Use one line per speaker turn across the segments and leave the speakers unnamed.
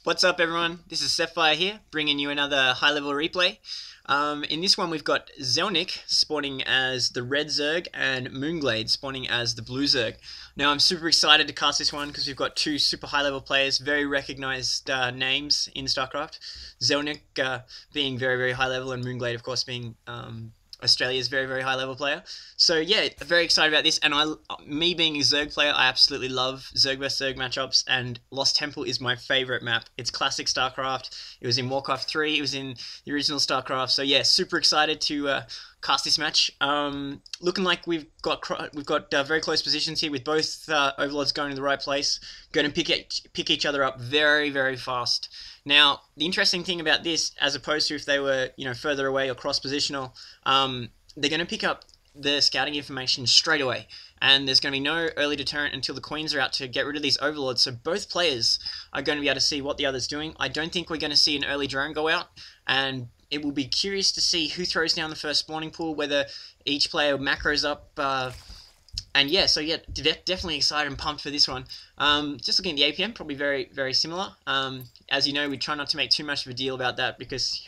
What's up, everyone? This is Sapphire here, bringing you another high-level replay. In this one, we've got Zelnik spawning as the red Zerg and mOOnGLaDe spawning as the blue Zerg. Now, I'm super excited to cast this one because we've got two super high-level players, very recognized names in Starcraft. Zelnik being very, very high-level, and mOOnGLaDe, of course, being Australia's very, very high-level player. So yeah, very excited about this. And me being a Zerg player, I absolutely love Zerg vs Zerg matchups. And Lost Temple is my favorite map. It's classic Starcraft. It was in Warcraft 3. It was in the original Starcraft. So yeah, super excited to cast this match. Looking like we've got very close positions here with both overlords going to the right place. Going to pick each other up very, very fast. Now, the interesting thing about this, as opposed to if they were, further away or cross-positional, they're going to pick up the scouting information straight away. And there's going to be no early deterrent until the queens are out to get rid of these overlords. So both players are going to be able to see what the other's doing. I don't think we're going to see an early drone go out. And it will be curious to see who throws down the first spawning pool, whether each player macros up. And yeah, so yeah, definitely excited and pumped for this one. Just looking at the APM, probably very, very similar. As you know, we try not to make too much of a deal about that because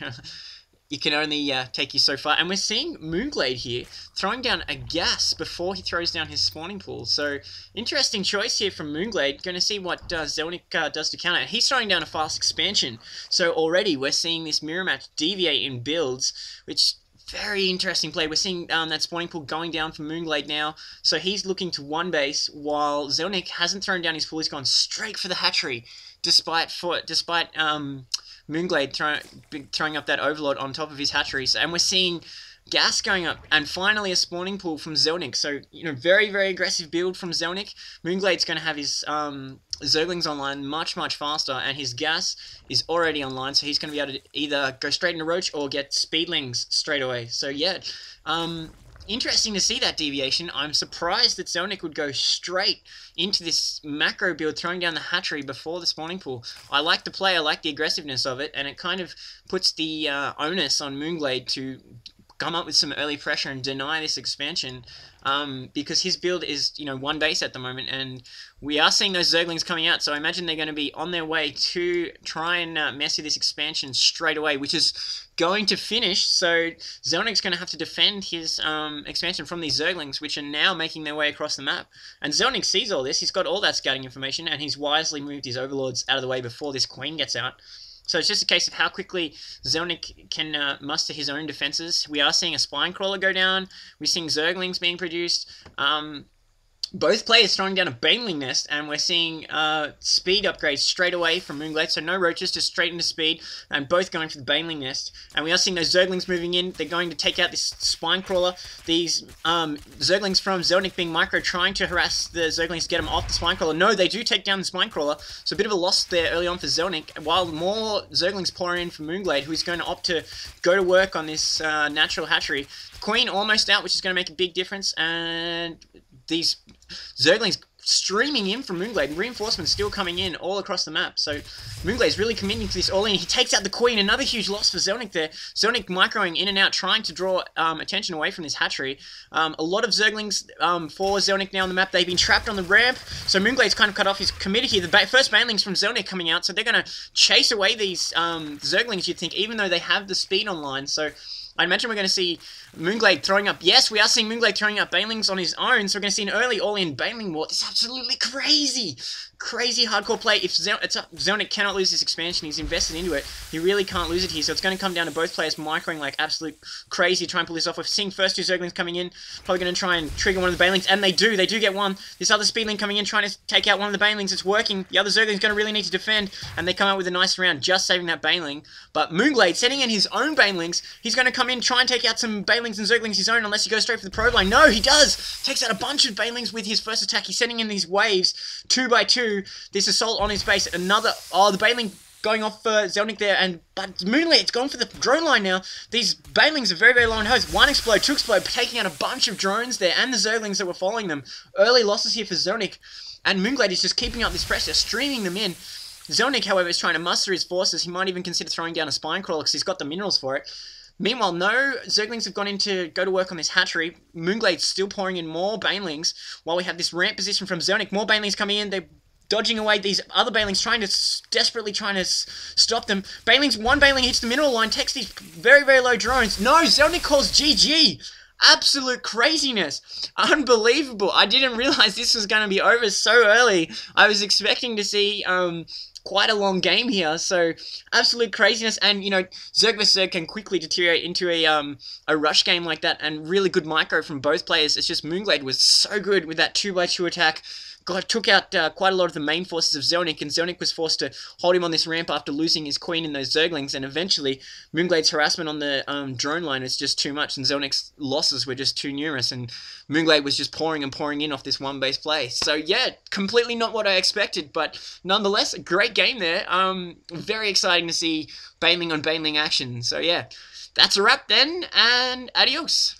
it can only take you so far. And we're seeing mOOnGLaDe here throwing down a gas before he throws down his spawning pool. So interesting choice here from mOOnGLaDe. Going to see what Zelnik does to counter. He's throwing down a fast expansion. So already we're seeing this mirror match deviate in builds, which very interesting play. We're seeing that spawning pool going down for mOOnGLaDe now. So he's looking to one base while Zelnik hasn't thrown down his pool. He's gone straight for the hatchery despite mOOnGLaDe throwing up that overlord on top of his hatchery. And we're seeing gas going up, and finally a spawning pool from Zelnik. So, very, very aggressive build from Zelnik. mOOnGLaDe's going to have his Zerglings online much, much faster, and his gas is already online, so he's going to be able to either go straight into Roach or get Speedlings straight away. So, yeah, interesting to see that deviation. I'm surprised that Zelnik would go straight into this macro build, throwing down the hatchery before the spawning pool. I like the play, I like the aggressiveness of it, and it kind of puts the onus on mOOnGLaDe to come up with some early pressure and deny this expansion, because his build is, one base at the moment, and we are seeing those Zerglings coming out, so I imagine they're going to be on their way to try and mess with this expansion straight away, which is going to finish. So Zelnik's going to have to defend his expansion from these Zerglings, which are now making their way across the map. And Zelnik sees all this, he's got all that scouting information, and he's wisely moved his overlords out of the way before this queen gets out. So it's just a case of how quickly Zelnik can muster his own defenses. We are seeing a spine crawler go down. We're seeing Zerglings being produced. Both players throwing down a Baneling nest, and we're seeing speed upgrades straight away from mOOnGLaDe, so no roaches, just straight into speed, and both going for the Baneling nest. And we are seeing those Zerglings moving in. They're going to take out this spine crawler. These Zerglings from Zelnik being micro, trying to harass the Zerglings to get them off the spine crawler. No, they do take down the spine crawler, so a bit of a loss there early on for Zelnik, while more Zerglings pour in for mOOnGLaDe, who's going to opt to go to work on this natural hatchery. Queen almost out, which is going to make a big difference, and these Zerglings streaming in from mOOnGLaDe, reinforcements still coming in all across the map. So mOOnGLaDe's really committing to this all in. He takes out the queen, another huge loss for Zelnik there. Zelnik microing in and out, trying to draw attention away from this hatchery. A lot of Zerglings for Zelnik now on the map. They've been trapped on the ramp, so mOOnGLaDe's kind of cut off his committee here. The first Banelings from Zelnik coming out, so they're going to chase away these Zerglings, you'd think, even though they have the speed online. So I imagine we're going to see mOOnGLaDe throwing up. Yes, we are seeing mOOnGLaDe throwing up Banelings on his own, so we're going to see an early all-in Baneling war. This is absolutely crazy. Crazy hardcore play. If Zelnik cannot lose this expansion, he's invested into it. He really can't lose it here, so it's going to come down to both players microing like absolute crazy, try and pull this off. We're seeing first two Zerglings coming in, probably going to try and trigger one of the Banelings, and they do get one. This other Speedling coming in, trying to take out one of the Banelings. It's working. The other Zergling's going to really need to defend, and they come out with a nice round, just saving that Baneling. But mOOnGLaDe, sending in his own Banelings, he's going to come in, try and take out some Banelings and Zerglings his own, unless he goes straight for the probe line. No, he does! Takes out a bunch of Banelings with his first attack. He's sending in these waves, 2 by 2. This assault on his base. Another, the Baneling going off for Zelnik there, but mOOnGLaDe's gone for the drone line now. These Banelings are very, very low in host. 1 explode, 2 explode, taking out a bunch of drones there, and the Zerglings that were following them. Early losses here for Zelnik, and mOOnGLaDe is just keeping up this pressure, streaming them in. Zelnik, however, is trying to muster his forces. He might even consider throwing down a spine crawler because he's got the minerals for it. Meanwhile, no Zerglings have gone in to go to work on this hatchery. mOOnGLaDe's still pouring in more Banelings while we have this ramp position from Zelnik. More Banelings coming in. They're dodging away these other Banelings, desperately trying to stop them. One Baneling hits the mineral line, takes these very, very low drones. No, Zelnik calls GG. Absolute craziness. Unbelievable. I didn't realize this was going to be over so early. I was expecting to see quite a long game here, so absolute craziness. And you know, Zerg vs Zerg can quickly deteriorate into a rush game like that, and really good micro from both players. It's just mOOnGLaDe was so good with that 2x2 attack. God, took out quite a lot of the main forces of Zelnik, and Zelnik was forced to hold him on this ramp after losing his queen in those Zerglings, and eventually mOOnGLaDe's harassment on the drone line is just too much, and Zelnik's losses were just too numerous, and mOOnGLaDe was just pouring and pouring in off this one base play. So yeah, completely not what I expected, but nonetheless, a great game there. Very exciting to see Baneling on Baneling action. So yeah, that's a wrap then, and adios.